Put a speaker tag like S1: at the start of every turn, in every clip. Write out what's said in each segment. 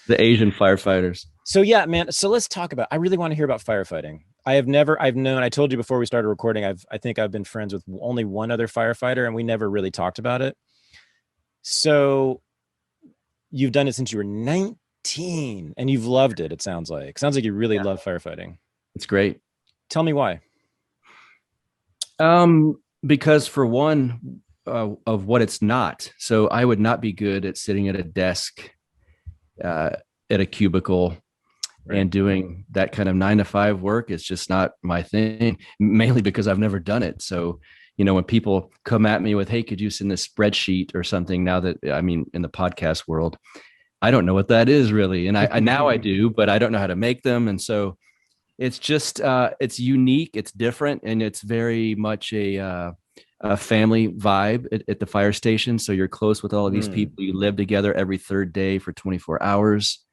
S1: The Asian firefighters.
S2: So yeah, man. So let's talk about. I really want to hear about firefighting. I've known. I told you before we started recording. I think I've been friends with only one other firefighter, and we never really talked about it. So you've done it since you were 19, and you've loved it. It sounds like you really
S1: Yeah,
S2: love firefighting.
S1: it's great.
S2: Tell me why.
S1: Because for one, of what it's not. So I would not be good at sitting at a desk, uh, at a cubicle
S2: Right.
S1: and doing that kind of 9 to 5 work. It's just not my thing, mainly because I've never done it. So, when people come at me with, "Hey, could you send this spreadsheet or something?" Now that, I mean, in the podcast world, I don't know what that is really. And I now I do, but I don't know how to make them. And so it's just, it's unique, it's different, and it's very much a family vibe at the fire station. So you're close with all of these
S2: Mm.
S1: people. You live together every third day for 24 hours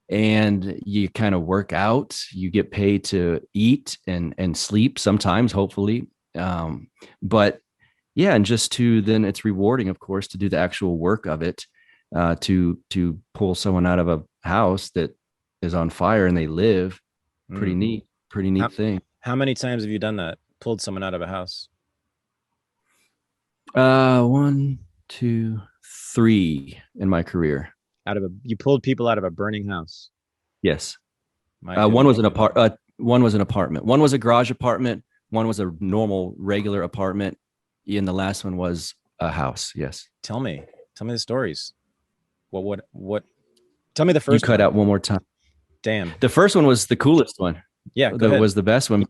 S1: and you kind of work out. You get paid to eat and sleep sometimes, hopefully. But yeah, and just to then it's rewarding, of course, to do the actual work of it, to pull someone out of a house that is on fire and they live. Pretty
S2: Mm.
S1: neat, pretty
S2: How
S1: neat thing.
S2: how many times have you done that? Pulled someone out of a house?
S1: One, two, three in my career.
S2: You pulled people out of a burning house.
S1: Yes.
S2: My
S1: One
S2: goodness.
S1: was an one was an apartment. One was a garage apartment. One was a normal, regular apartment. And the last one was a house. Yes.
S2: Tell me. Tell me the stories. What tell me the
S1: You
S2: first
S1: cut
S2: one.
S1: out one more time.
S2: Damn.
S1: The first one was the coolest one.
S2: Yeah, go
S1: That
S2: ahead.
S1: was the best one.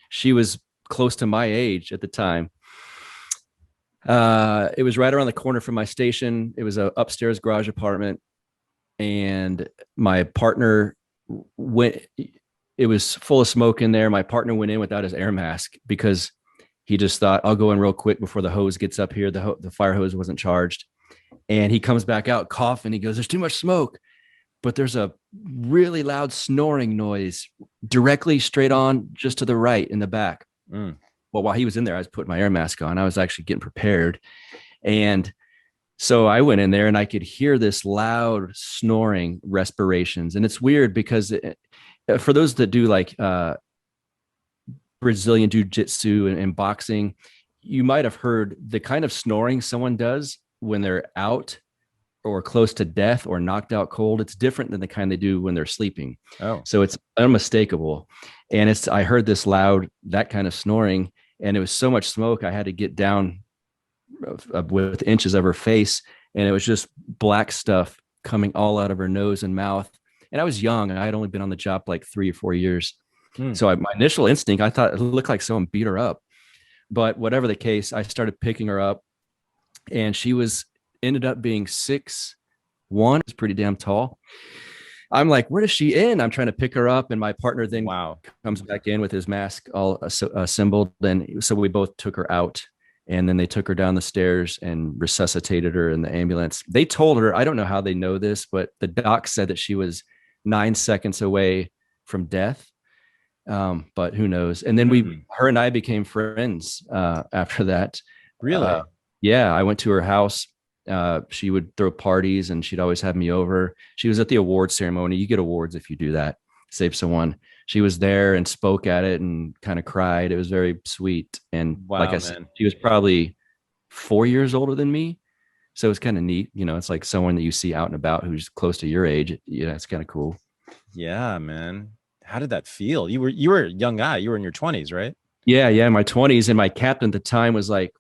S1: She was close to my age at the time. It was right around the corner from my station. It was a upstairs garage apartment, and my partner went. It was full of smoke in there. My partner went in without his air mask because he just thought, "I'll go in real quick before the hose gets up here." The fire hose wasn't charged, and he comes back out coughing. He goes, "There's too much smoke." But there's a really loud snoring noise directly straight on just to the right in the back.
S2: Mm.
S1: Well, while he was in there, I was putting my air mask on. I was actually getting prepared. And so I went in there and I could hear this loud snoring respirations. And it's weird because for those that do like Brazilian jiu-jitsu and boxing, you might have heard the kind of snoring someone does when they're out or close to death or knocked out cold. It's different than the kind they do when they're sleeping.
S2: Oh.
S1: So it's unmistakable. And I heard this loud, that kind of snoring, and it was so much smoke. I had to get down with inches of her face, and it was just black stuff coming all out of her nose and mouth. And I was young. I had only been on the job like 3 or 4 years.
S2: Mm.
S1: So my initial instinct, I thought it looked like someone beat her up. But whatever the case, I started picking her up, and she was ended up being 6'1", is pretty damn tall. I'm like, where is she in? I'm trying to pick her up, and my partner then
S2: Wow.
S1: comes back in with his mask all assembled. And so we both took her out, and then they took her down the stairs and resuscitated her in the ambulance. They told her, I don't know how they know this, but the doc said that she was 9 seconds away from death. But who knows? And then
S2: Mm.
S1: her and I became friends after that.
S2: Really?
S1: Uh, yeah, I went to her house. She would throw parties and she'd always have me over. She was at the award ceremony. You get awards if you do that, save someone. She was there and spoke at it and kind of cried. It was very sweet. And like
S2: Wow,
S1: I said,
S2: man.
S1: she was probably 4 years older than me. So it's kind of neat. It's like someone that you see out and about who's close to your age. It's kind of cool.
S2: Yeah, man. How did that feel? You were a young guy. You were in your 20s, right?
S1: Yeah, yeah. In my 20s. And my captain at the time was like,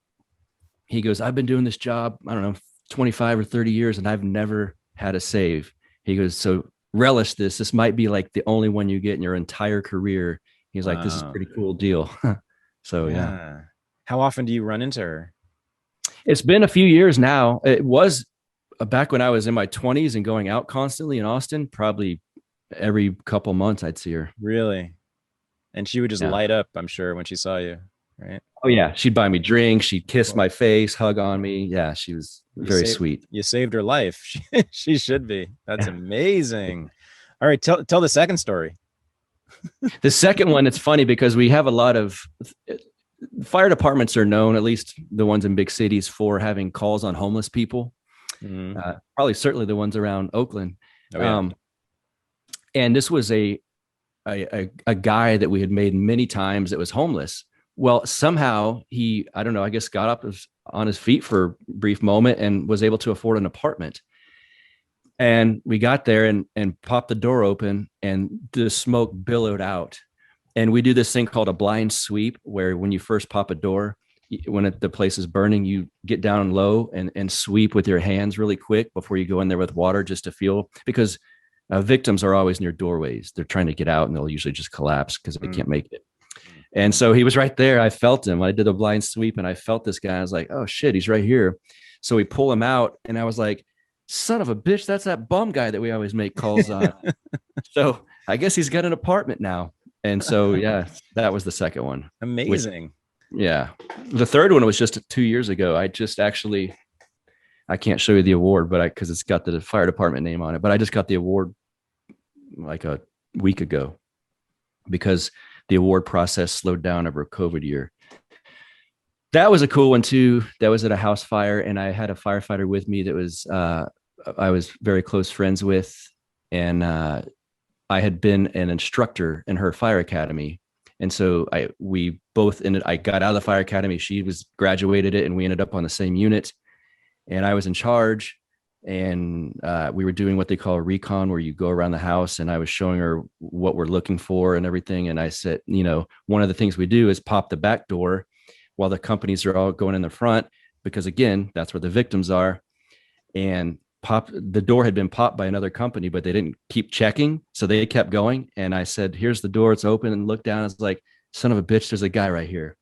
S1: he goes, "I've been doing this job, I don't know, 25 or 30 years, and I've never had a save." He goes, "So relish this. This might be like the only one you get in your entire career." He's like, "This is a
S2: Wow.
S1: pretty cool deal." So yeah,
S2: Yeah. How often do you run into her?
S1: it's been a few years now. It was back when I was in my 20s and going out constantly in Austin, probably every couple months I'd see her.
S2: Really? And she would just
S1: Yeah.
S2: light up, I'm sure, when she saw you, right?
S1: Oh yeah, she'd buy me drinks, she'd kiss
S2: Well,
S1: my face, hug on me. Yeah, she was
S2: you
S1: very
S2: saved
S1: sweet.
S2: you saved her life. She should be. That's amazing. All right, tell the second story.
S1: The second one, it's funny because we have a lot of fire departments are known, at least the ones in big cities, for having calls on homeless people.
S2: Mhm.
S1: Probably certainly the ones around Oakland.
S2: Oh yeah.
S1: And this was a guy that we had made many times that was homeless. Well, somehow he, I don't know, I guess got up on his feet for a brief moment and was able to afford an apartment. And we got there and popped the door open and the smoke billowed out. And we do this thing called a blind sweep, where when you first pop a door, when the place is burning, you get down low and sweep with your hands really quick before you go in there with water, just to feel, because victims are always near doorways. They're trying to get out and they'll usually just collapse because they can't make it. And so he was right there. I felt him. I did a blind sweep and I felt this guy. I was like, oh shit, he's right here. So we pull him out and I was like, son of a bitch, that's that bum guy that we always make calls on. So I guess he's got an apartment now. And so, yeah, that was the second one.
S2: Amazing.
S1: Yeah. The third one was just 2 years ago. I can't show you the award, but because it's got the fire department name on it, but I just got the award like a week ago because the award process slowed down over a COVID year. That was a cool one too. That was at a house fire, and I had a firefighter with me that was I was very close friends with, and I had been an instructor in her fire academy, and so we both ended. I got out of the fire academy. She was graduated it, and we ended up on the same unit. And I was in charge, and we were doing what they call a recon, where you go around the house, and I was showing her what we're looking for and everything. And I said, one of the things we do is pop the back door while the companies are all going in the front, because again, that's where the victims are. And the door had been popped by another company, but they didn't keep checking. So they kept going. And I said, here's the door, it's open, and looked down. I was like, son of a bitch, there's a guy right here.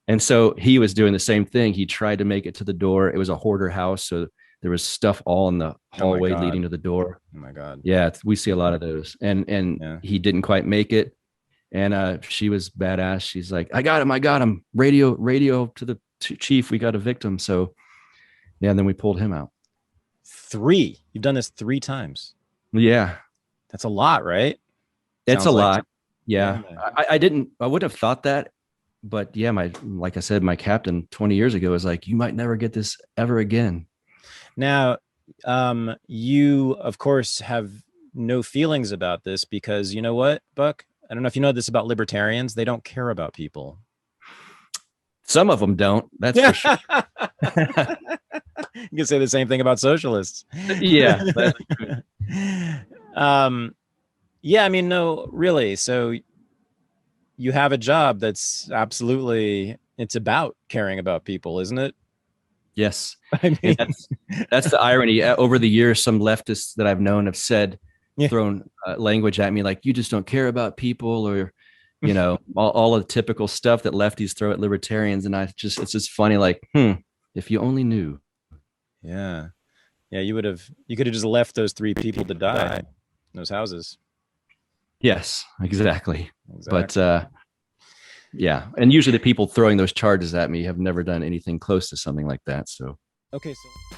S1: And so he was doing the same thing. He tried to make it to the door. It was a hoarder house. So there was stuff all in the hallway leading to the door.
S2: Oh my God.
S1: Yeah. We see a lot of those. And he didn't quite make it. And she was badass. She's like, I got him. Radio to the chief. We got a victim. So yeah. And then we pulled him out.
S2: 3. You've done this 3 times.
S1: Yeah.
S2: That's a lot, right?
S1: It's a lot. Yeah. I wouldn't have thought that. But yeah, like I said, my captain 20 years ago was like, you might never get this ever again.
S2: Now, you, of course, have no feelings about this because you know what, Buck? I don't know if you know this about libertarians. They don't care about people.
S1: Some of them don't. That's for sure.
S2: You can say the same thing about socialists.
S1: Yeah.
S2: Yeah, I mean, no, really. So you have a job that's it's about caring about people, isn't it?
S1: Yes.
S2: I mean,
S1: that's the irony. Over the years, some leftists that I've known have thrown language at me like, you just don't care about people, or, all of the typical stuff that lefties throw at libertarians. And it's just funny. Like, if you only knew.
S2: Yeah. Yeah. You could have just left those 3 people to die in those houses.
S1: Yes, exactly. But yeah. And usually the people throwing those charges at me have never done anything close to something like that. So.
S2: Okay. So.